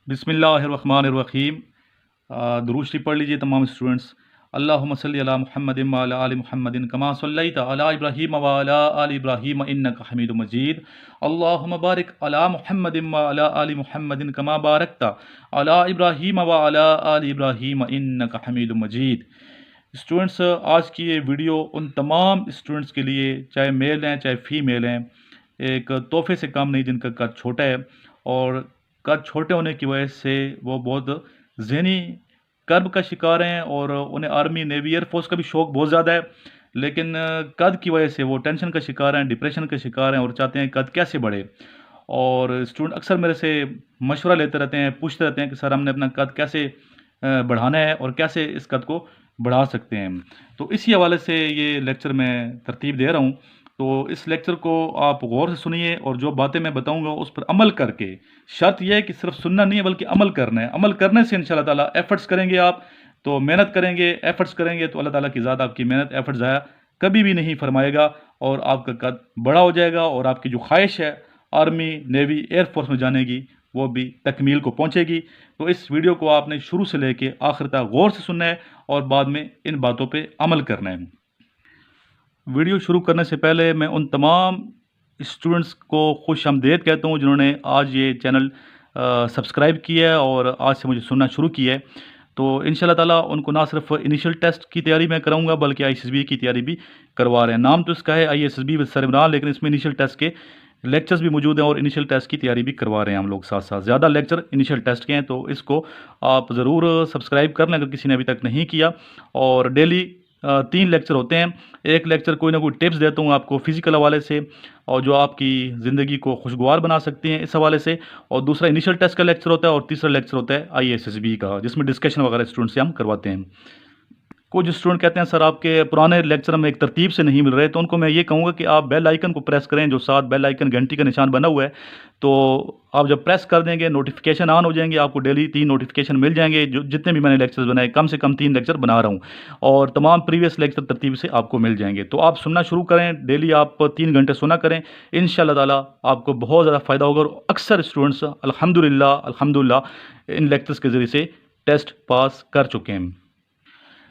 बिस्मिल्लाहिर्रहमानिर्रहीम। दुरूद शरीफ पढ़ लीजिए तमाम स्टूडेंट्स। अल्लाहुम्मा सल्लि अला मुहम्मदिन व अला आलि मुहम्मदिन कमा सल्लैता अला इब्राहीम व अला आलि इब्राहीम इन्नका हमीदुम मजीद। अल्लाहुम्मा बारिक अला मुहम्मदिन व अला आलि मुहम्मदिन कमा बारकता अला इब्राहीम व अला आलि इब्राहीम इन्नका हमीदुम मजीद। स्टूडेंट्स, आज की ये वीडियो उन तमाम स्टूडेंट्स के लिए, चाहे मेल हैं चाहे फीमेल हैं, एक तोहफे से कम नहीं जिनका कद छोटा है। और कद छोटे होने की वजह से वो बहुत ज़हनी कर्ब का शिकार हैं और उन्हें आर्मी नेवी एयरफोर्स का भी शौक़ बहुत ज़्यादा है, लेकिन कद की वजह से वो टेंशन का शिकार हैं, डिप्रेशन का शिकार हैं और चाहते हैं कद कैसे बढ़े। और स्टूडेंट अक्सर मेरे से मशवरा लेते रहते हैं, पूछते रहते हैं कि सर हमने अपना कद कैसे बढ़ाना है और कैसे इस कद को बढ़ा सकते हैं। तो इसी हवाले से ये लेक्चर मैं तरतीब दे रहा हूँ। तो इस लेक्चर को आप गौर से सुनिए और जो बातें मैं बताऊंगा उस पर अमल करके, शर्त यह है कि सिर्फ सुनना नहीं है बल्कि अमल करना है। अमल करने से इंशाल्लाह ताला एफर्ट्स करेंगे आप तो मेहनत करेंगे, एफर्ट्स करेंगे तो अल्लाह ताला की ज़ात आपकी मेहनत एफर्ट ज़ाया कभी भी नहीं फरमाएगा और आपका कद बड़ा हो जाएगा और आपकी जो ख्वाहिश है आर्मी नेवी एयरफोर्स में जाने की वो भी तकमील को पहुंचेगी। तो इस वीडियो को आपने शुरू से लेके आखिर तक गौर से सुनना है और बाद में इन बातों पे अमल करना है। वीडियो शुरू करने से पहले मैं उन तमाम स्टूडेंट्स को खुश आमदीद कहता हूँ जिन्होंने आज ये चैनल सब्सक्राइब किया है और आज से मुझे सुनना शुरू किया है। तो इंशाल्लाह ताला उनको ना सिर्फ इनिशियल टेस्ट की तैयारी मैं कराऊंगा बल्कि ISSB की तैयारी भी करवा रहे हैं। नाम तो इसका है ISSB विद सर इमरान, लेकिन इसमें इनिशियल टेस्ट के लेक्चर्स भी मौजूद हैं और इनिशियल टेस्ट की तैयारी भी करवा रहे हैं हम लोग साथ साथ। ज़्यादा लेक्चर इनिशियल टेस्ट के हैं, तो इसको आप ज़रूर सब्सक्राइब कर लें अगर किसी ने अभी तक नहीं किया। और डेली 3 लेक्चर होते हैं। एक लेक्चर कोई ना कोई टिप्स देता हूँ आपको फ़िज़िकल हवाले से और जो आपकी ज़िंदगी को खुशगवार बना सकती हैं इस हवाले से, और दूसरा इनिशियल टेस्ट का लेक्चर होता है और तीसरा लेक्चर होता है ISSB का जिसमें डिस्कशन वगैरह स्टूडेंट से हम करवाते हैं। कुछ स्टूडेंट कहते हैं सर आपके पुराने लेक्चर में एक तरतीब से नहीं मिल रहे, तो उनको मैं ये कहूँगा कि आप बेल आइकन को प्रेस करें, जो साथ बेल आइकन घंटी का निशान बना हुआ है। तो आप जब प्रेस कर देंगे नोटिफिकेशन ऑन हो जाएंगे, आपको डेली 3 नोटिफिकेशन मिल जाएंगे। जो जितने भी मैंने लेक्चर्स बनाए, कम से कम 3 लेक्चर बना रहा हूँ और तमाम प्रीवियस लेक्चर तरतीब से आपको मिल जाएंगे। तो आप सुनना शुरू करें, डेली आप 3 घंटे सुना करें, इंशाल्लाह ताला आपको बहुत ज़्यादा फ़ायदा होगा। और अक्सर स्टूडेंट्स अल्हम्दुलिल्लाह इन लेक्चर्स के ज़रिए से टेस्ट पास कर चुके हैं।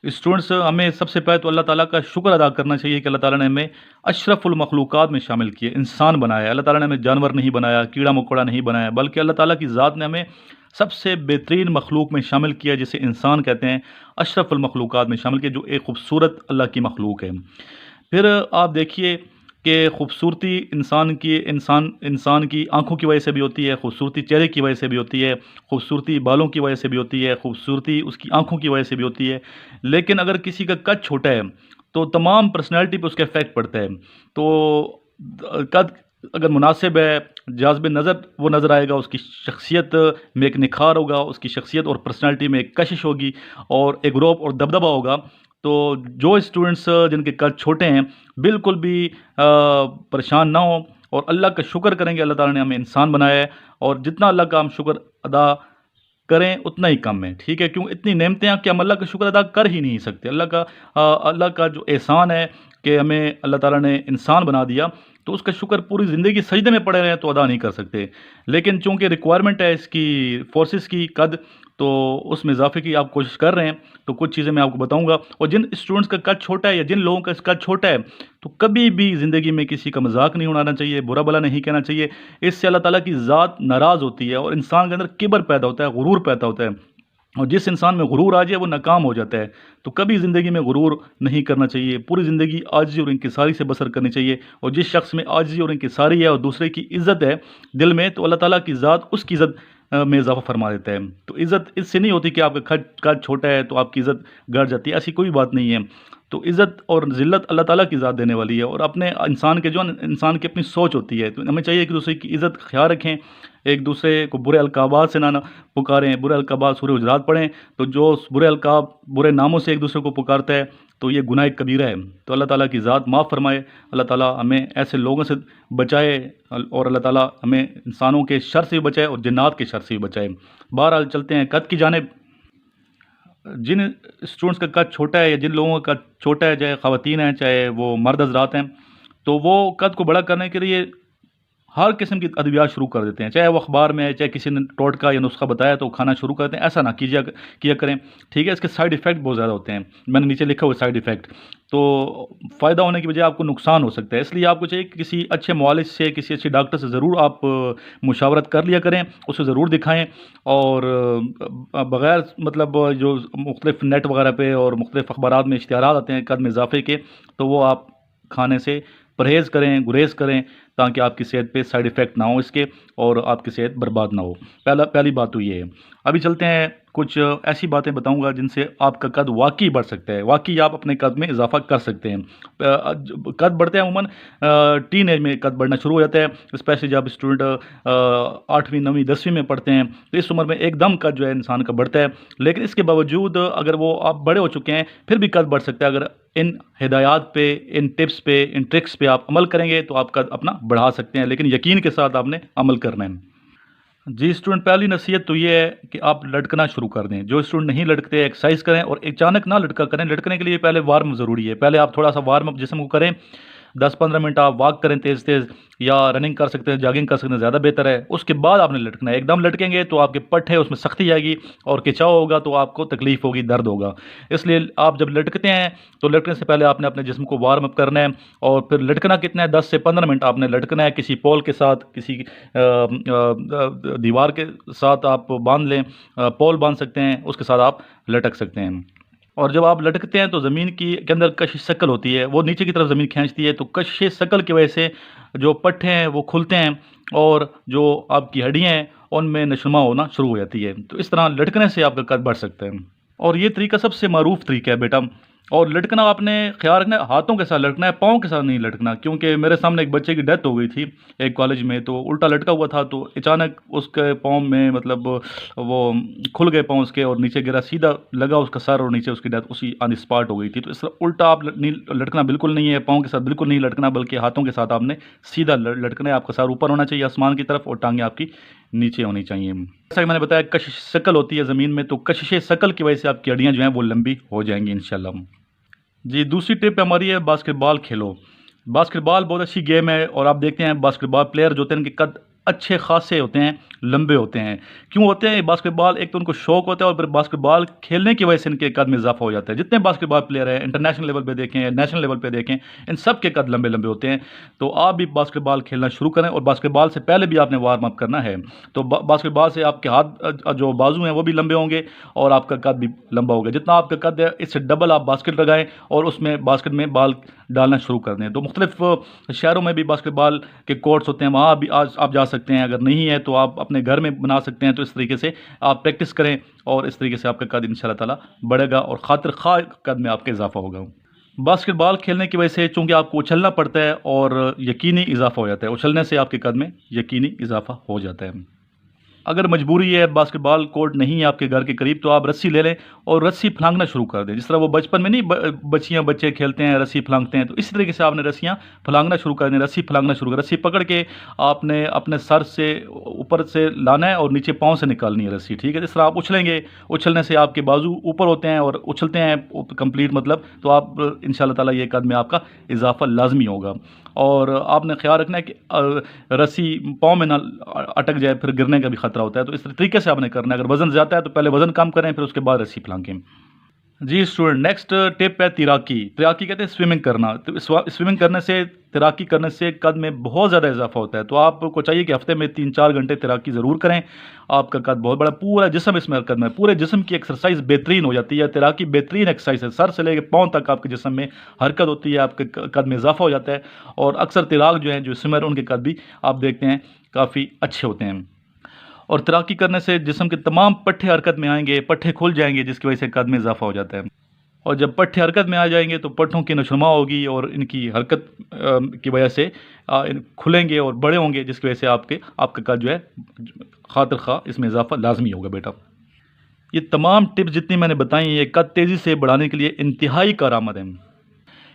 स्टूडेंट्स, हमें सबसे पहले तो अल्लाह ताला का शुक्र अदा करना चाहिए कि अल्लाह ताला ने हमें अशरफुल मखलूक़ात में शामिल किए, इंसान बनाया। अल्लाह ताला ने हमें जानवर नहीं बनाया, कीड़ा मकोड़ा नहीं बनाया, बल्कि अल्लाह ताला की ज़ात ने हमें सबसे बेहतरीन मखलूक में शामिल किया, जिसे इंसान कहते हैं। अशरफुल मखलूक़ात में शामिल किया, जो एक खूबसूरत अल्लाह की मखलूक है। फिर आप देखिए कि खूबसूरती इंसान की आंखों की वजह से भी होती है, खूबसूरती चेहरे की वजह से भी होती है, खूबसूरती बालों की वजह से भी होती है, खूबसूरती उसकी आंखों की वजह से भी होती है। लेकिन अगर किसी का कद छोटा है तो तमाम पर्सनैलिटी पे उसका इफ़ेक्ट पड़ता है। तो कद अगर मुनासिब है, जाज़िब नज़र वो नज़र आएगा, उसकी शख्सियत में एक निखार होगा, उसकी शख्सियत और पर्सनैलिटी में एक कशिश होगी और एक रौब और दबदबा होगा। तो जो स्टूडेंट्स जिनके कद छोटे हैं बिल्कुल भी परेशान ना हो और अल्लाह का शुक्र करेंगे। अल्लाह ताला ने हमें इंसान बनाया है और जितना अल्लाह का हम शुक्र अदा करें उतना ही कम है, ठीक है। क्यों इतनी नेमतें हैं कि हम अल्लाह का शुक्र अदा कर ही नहीं सकते। अल्लाह का जो एहसान है कि हमें अल्लाह ताला ने इंसान बना दिया, तो उसका शुक्र पूरी ज़िंदगी सजदे में पड़े रहें तो अदा नहीं कर सकते। लेकिन चूँकि रिक्वायरमेंट है इसकी फोर्सेस की कद, तो उसमें इजाफे की आप कोशिश कर रहे हैं, तो कुछ चीज़ें मैं आपको बताऊंगा। और जिन स्टूडेंट्स का कद छोटा है या जिन लोगों का कद छोटा है, तो कभी भी ज़िंदगी में किसी का मजाक नहीं उड़ाना चाहिए, बुरा भला नहीं कहना चाहिए। इससे अल्लाह ताला की ज़ात नाराज़ होती है और इंसान के अंदर किबर पैदा होता है, गुरूर पैदा होता है। और जिस इंसान में गुरूर आ जाए वो नाकाम हो जाता है। तो कभी ज़िंदगी में गुरूर नहीं करना चाहिए, पूरी ज़िंदगी आजिज़ी और इंकिसारी से बसर करनी चाहिए। और जिस शख्स में आजिज़ी और इंकिसारी है और दूसरे की इज़्ज़त है दिल में, तो अल्लाह ताला की ज़ात उसकी इज़्ज़त में इजाफा फरमा देता है। तो इज़्ज़त इससे नहीं होती कि आपका कद छोटा है तो आपकी इज़्ज़त घट जाती है, ऐसी कोई बात नहीं है। तो इज़्ज़त और ज़िल्लत अल्लाह ताला की ज़ात देने वाली है और अपने इंसान की अपनी सोच होती है। तो हमें चाहिए कि दूसरे की इज़्ज़त ख्याल रखें, एक दूसरे को बुरे अलकाबात से ना पुकारें। बुरे अलकाबात सूरह हुजरात पढ़ें, तो जो बुरे अलकाब बुरे नामों से एक दूसरे को पुकारता है तो ये गुनाह कबीरा है। तो अल्लाह ताला की ज़ात माफ़ फरमाए, अल्लाह ताला हमें ऐसे लोगों से बचाए और अल्लाह ताला हमें इंसानों के शर से भी बचाए और जिन्नात के शर से भी बचाए। बहरहाल चलते हैं कद की जानिब। जिन स्टूडेंट्स का कद छोटा है या जिन लोगों का कद छोटा है, चाहे ख़वातीन हैं चाहे वो मर्द हज़रात हैं, तो वो कद को बड़ा करने के लिए हर किस्म की अद्वियात शुरू कर देते हैं, चाहे वो अखबार में, चाहे किसी ने टोटका या नुस्खा बताया तो खाना शुरू करते हैं। ऐसा ना किया करें, ठीक है। इसके साइड इफ़ेक्ट बहुत ज़्यादा होते हैं, मैंने नीचे लिखा हुआ साइड इफ़ेक्ट। तो फ़ायदा होने की बजाय आपको नुकसान हो सकता है, इसलिए आपको चाहिए कि किसी अच्छे मुआलिज से, किसी अच्छे डॉक्टर से ज़रूर आप मुशावरत कर लिया करें, उसे ज़रूर दिखाएँ। और बग़ैर मतलब जो मुख्तलिफ़ नेट वगैरह पे और मुख्तलिफ़ अखबारात में इश्तिहारात आते हैं कद में इज़ाफ़े के, तो वो आप खाने से परहेज़ करें, गुरेज़ करें, ताकि आपकी सेहत पे साइड इफ़ेक्ट ना हो इसके और आपकी सेहत बर्बाद ना हो। पहली बात तो ये है। अभी चलते हैं, कुछ ऐसी बातें बताऊँगा जिनसे आपका कद वाक़ई बढ़ सकता है, वाक़ई आप अपने कद में इज़ाफ़ा कर सकते हैं। कद बढ़ते हैं अमूमन टीन एज में कद बढ़ना शुरू हो जाता है, स्पेशली जब स्टूडेंट 8वीं 9वीं 10वीं में पढ़ते हैं, तो इस उम्र में एकदम कद जो है इंसान का बढ़ता है। लेकिन इसके बावजूद अगर वो आप बड़े हो चुके हैं, फिर भी कद बढ़ सकता है। अगर इन हिदायत पे, इन टिप्स पे, इन ट्रिक्स पे आप अमल करेंगे तो आप कद अपना बढ़ा सकते हैं, लेकिन यकीन के साथ आपने अमल करना है। जी स्टूडेंट, पहली नसीहत तो ये है कि आप लटकना शुरू कर दें। जो स्टूडेंट नहीं लटकते, एक्सरसाइज करें और अचानक ना लटका करें। लटकने के लिए पहले वार्म ज़रूरी है, पहले आप थोड़ा सा वार्म अप जिस्म को करें। 10-15 मिनट आप वॉक करें तेज़-तेज़, या रनिंग कर सकते हैं, जॉगिंग कर सकते हैं, ज़्यादा बेहतर है। उसके बाद आपने लटकना है। एकदम लटकेंगे तो आपके पट्ट है उसमें सख्ती आएगी और खिंचाव होगा तो आपको तकलीफ़ होगी, दर्द होगा। इसलिए आप जब लटकते हैं तो लटकने से पहले आपने अपने जिस्म को वार्म अप करना है। और फिर लटकना कितना है, 10 से 15 मिनट आपने लटकना है। किसी पोल के साथ, किसी दीवार के साथ आप बांध लें, पोल बांध सकते हैं, उसके साथ आप लटक सकते हैं। और जब आप लटकते हैं तो ज़मीन की के अंदर कशिश शकल होती है, वो नीचे की तरफ ज़मीन खींचती है, तो कशिश शकल की वजह से जो पट्टे हैं वो खुलते हैं और जो आपकी हड्डियाँ हैं उनमें नशुमा होना शुरू हो जाती है। तो इस तरह लटकने से आपका कद बढ़ सकता है। और ये तरीका सबसे मारूफ तरीका है बेटा। और लटकना आपने ख्याल रखना है, हाथों के साथ लटकना है, पाँव के साथ नहीं लटकना। क्योंकि मेरे सामने एक बच्चे की डेथ हो गई थी एक कॉलेज में, तो उल्टा लटका हुआ था, तो अचानक उसके पाँव में मतलब वो खुल गए पाँव उसके और नीचे गिरा, सीधा लगा उसका सर और नीचे उसकी डेथ उसी ऑन द स्पॉट हो गई थी। तो इस तरह उल्टा आप नहीं लटकना बिल्कुल नहीं है, पाँव के साथ बिल्कुल नहीं लटकना, बल्कि हाथों के साथ आपने सीधा लटकना है। आपका सर ऊपर होना चाहिए आसमान की तरफ और टांगें आपकी नीचे होनी चाहिए। जैसा कि मैंने बताया, कशिश शकल होती है ज़मीन में, तो कशिश शकल की वजह से आपकी हड्डियाँ जो हैं वो लंबी हो जाएंगी इंशाल्लाह। जी, दूसरी टिप हमारी है बास्केटबॉल खेलो। बास्केटबॉल बहुत अच्छी गेम है और आप देखते हैं बास्केटबॉल प्लेयर जो होते हैं उनके कद अच्छे खासे होते हैं, लंबे होते हैं। क्यों होते हैं? बास्केटबॉल एक तो उनको शौक होता है और फिर बास्केटबॉल खेलने की वजह से इनके कद में इजाफा हो जाता है। जितने बास्केटबॉल प्लेयर हैं, इंटरनेशनल लेवल पे देखें, नेशनल लेवल पे देखें, इन सब के कद लंबे लंबे होते हैं। तो आप भी बास्केटबॉल खेलना शुरू करें और बास्केटबॉल से पहले भी आपने वार्म अप करना है। तो बास्केटबॉल से आपके हाथ जो बाजू हैं वो भी लंबे होंगे और आपका कद भी लंबा होगा। जितना आपका कद है इससे डबल आप बास्केट लगाएं और उसमें बास्केट में बॉल डालना शुरू कर दें। तो मुख्तलिफ शहरों में भी बास्केटबॉल के कोर्ट्स होते हैं, वहाँ भी आज आप जा सकते हैं। अगर नहीं है तो आप अपने घर में बना सकते हैं। तो इस तरीके से आप प्रैक्टिस करें और इस तरीके से आपका कद इंशाल्लाह ताला बढ़ेगा और खातिर खा कद में आपका इजाफा होगा। बास्केटबॉल खेलने की वजह से चूँकि आपको उछलना पड़ता है और यकीनी इजाफा हो जाता है, उछलने से आपके कद में यकीनी इजाफा हो जाता है। अगर मजबूरी है, बास्केटबॉल कोर्ट नहीं है आपके घर के करीब, तो आप रस्सी ले लें और रस्सी फलांगना शुरू कर दें। जिस तरह वो बचपन में नहीं बच्चियाँ बच्चे खेलते हैं, रस्सी फलांगते हैं, तो इसी तरीके से आपने रस्सियाँ फलांगना शुरू कर दें। रस्सी फलांगना शुरू कर, रस्सी पकड़ के आपने अपने सर से ऊपर से लाना है और नीचे पाँव से निकालनी है रस्सी, ठीक है। जिस तरह आप उछलेंगे, उछलने से आपके बाजू ऊपर होते हैं और उछलते हैं कंप्लीट मतलब, तो आप इंशाल्लाह ताला ये कद में आपका इजाफा लाजमी होगा। और आपने ख्याल रखना है कि रस्सी पाँव में ना अटक जाए, फिर गिरने का भी खतरा होता है। तो इस तरीके से आपने करना है। अगर वज़न ज़्यादा है तो पहले वज़न कम करें, फिर उसके बाद रस्सी फलांकें। जी स्टूडेंट, नेक्स्ट टिप है तैराकी। तैराकी कहते हैं स्विमिंग करना। तो स्विमिंग करने से, तैराकी करने से कद में बहुत ज़्यादा इजाफा होता है। तो आपको चाहिए कि हफ्ते में 3-4 घंटे तैराकी ज़रूर करें। आपका कद बहुत बड़ा, पूरा जिस्म इसमें हरकत में, पूरे जिस्म की एक्सरसाइज बेहतरीन हो जाती है। तैराकी बेहतरीन एक्सरसाइज है, सर से लेकर पाँव तक आपके जिस्म में हरकत होती है, आपके कद में इजाफा हो जाता है। और अक्सर तैराक जो हैं, जो स्विमर, उनके कद भी आप देखते हैं काफ़ी अच्छे होते हैं। और तैराकी करने से जिस्म के तमाम पट्टे हरकत में आएंगे, पट्टे खुल जाएंगे, जिसकी वजह से कद में इजाफा हो जाता है। और जब पट्टे हरकत में आ जाएंगे तो पट्टों की नशुमा होगी और इनकी हरकत की वजह से खुलेंगे और बड़े होंगे, जिसकी वजह से आपका कद जो है खातिर खा इसमें इजाफा लाजमी होगा बेटा। ये तमाम टिप्स जितनी मैंने बताई हैं, ये कद तेज़ी से बढ़ाने के लिए इंतहाई कारआमद हैं।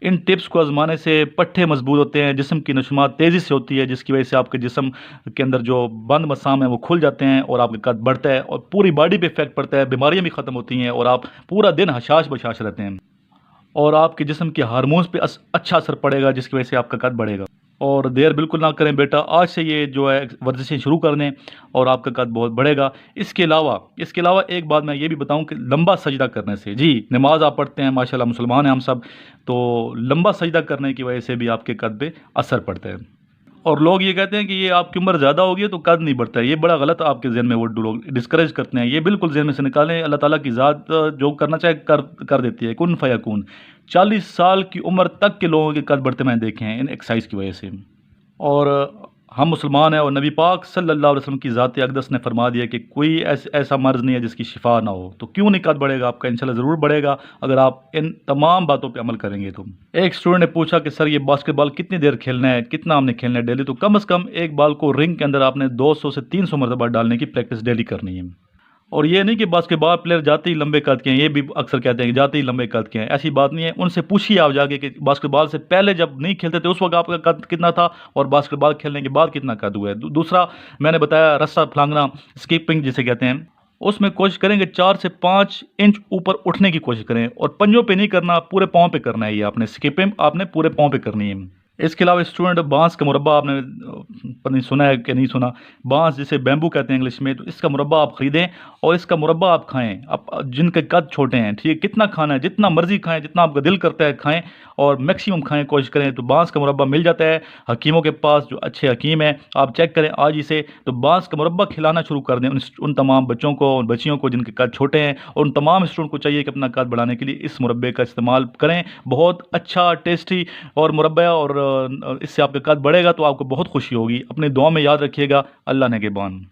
इन टिप्स को आजमाने से पट्टे मजबूत होते हैं, जिस्म की नशुमा तेज़ी से होती है, जिसकी वजह से आपके जिस्म के अंदर जो बंद मसाम है वो खुल जाते हैं और आपका कद बढ़ता है और पूरी बॉडी पे इफेक्ट पड़ता है, बीमारियां भी ख़त्म होती हैं और आप पूरा दिन हशाश बशाश रहते हैं। और आपके जिस्म के हार्मोन्स पे अच्छा असर पड़ेगा, जिसकी वजह से आपका कद बढ़ेगा। और देर बिल्कुल ना करें बेटा, आज से ये जो है वर्जिशें शुरू कर दें और आपका कद बहुत बढ़ेगा। इसके अलावा एक बात मैं ये भी बताऊं कि लंबा सजदा करने से, जी नमाज आप पढ़ते हैं माशाल्लाह, मुसलमान हैं हम सब, तो लंबा सजदा करने की वजह से भी आपके कद पे असर पड़ता है। और लोग ये कहते हैं कि ये आपकी उम्र ज़्यादा होगी तो कद नहीं बढ़ता है, ये बड़ा गलत आपके जहन में वो लोग डिस्करेज करते हैं, ये बिल्कुल जहन में से निकालें। अल्लाह ताला की ज़ात जो करना चाहे कर देती है, कुन फयाकुन। 40 साल की उम्र तक के लोगों के कद बढ़ते मैंने देखे हैं इन एक्सरसाइज की वजह से। और हम मुसलमान हैं और नबी पाक सल्लल्लाहु अलैहि वसल्लम की ज़ात अक़दस ने फरमा दिया कि कोई ऐसा मर्ज़ नहीं है जिसकी शिफा ना हो, तो क्यों नहीं कद बढ़ेगा आपका, इंशाल्लाह ज़रूर बढ़ेगा अगर आप इन तमाम बातों पे अमल करेंगे तो। एक स्टूडेंट ने पूछा कि सर ये बास्केटबॉल कितनी देर खेलना है, कितना हमने खेलना है डेली, तो कम से कम एक बॉल को रिंग के अंदर आपने 200 से 300 मरतबा डालने की प्रैक्टिस डेली करनी है। और ये नहीं कि बास्केटबॉल प्लेयर जाते ही लंबे कद के हैं, ये भी अक्सर कहते हैं कि जाते ही लंबे कद के हैं, ऐसी बात नहीं है। उनसे पूछिए आप जाके कि बास्केटबॉल से पहले जब नहीं खेलते थे उस वक्त आपका कद कितना था और बास्केटबॉल खेलने के बाद कितना कद हुआ है। दूसरा मैंने बताया रस्सा फलांगना, स्कीपिंग जिसे कहते हैं, उसमें कोशिश करेंगे 4 से 5 इंच ऊपर उठने की कोशिश करें और पंजों पे नहीं करना, पूरे पाँव पे करना है। ये आपने स्कीपिंग आपने पूरे पाँव पे करनी है। इसके अलावा स्टूडेंट बांस का मुरब्बा आपने पता नहीं सुना है कि नहीं सुना, बांस जिसे बैम्बू कहते हैं इंग्लिश में, तो इसका मुरब्बा आप ख़रीदें और इसका मुरब्बा आप खाएं। आप जिनके कद छोटे हैं, ठीक है, कितना खाना है, जितना मर्जी खाएं, जितना आपका दिल करता है खाएं और मैक्सिमम खाएं, कोशिश करें। तो बांस का मुरब्बा मिल जाता है हकीमों के पास, जो अच्छे हकीम हैं, आप चेक करें आज ही से। तो बांस का मुरब्बा खिलाना शुरू कर दें उन तमाम बच्चों को, उन बच्चियों को जिनके कद छोटे हैं, और उन तमाम स्टूडेंट को चाहिए कि अपना कद बढ़ाने के लिए इस मुरब्बे का इस्तेमाल करें। बहुत अच्छा टेस्टी और मुरब्बा, और इससे आपका कद बढ़ेगा तो आपको बहुत खुशी होगी। अपने दुआ में याद रखिएगा। अल्लाह ने के बान।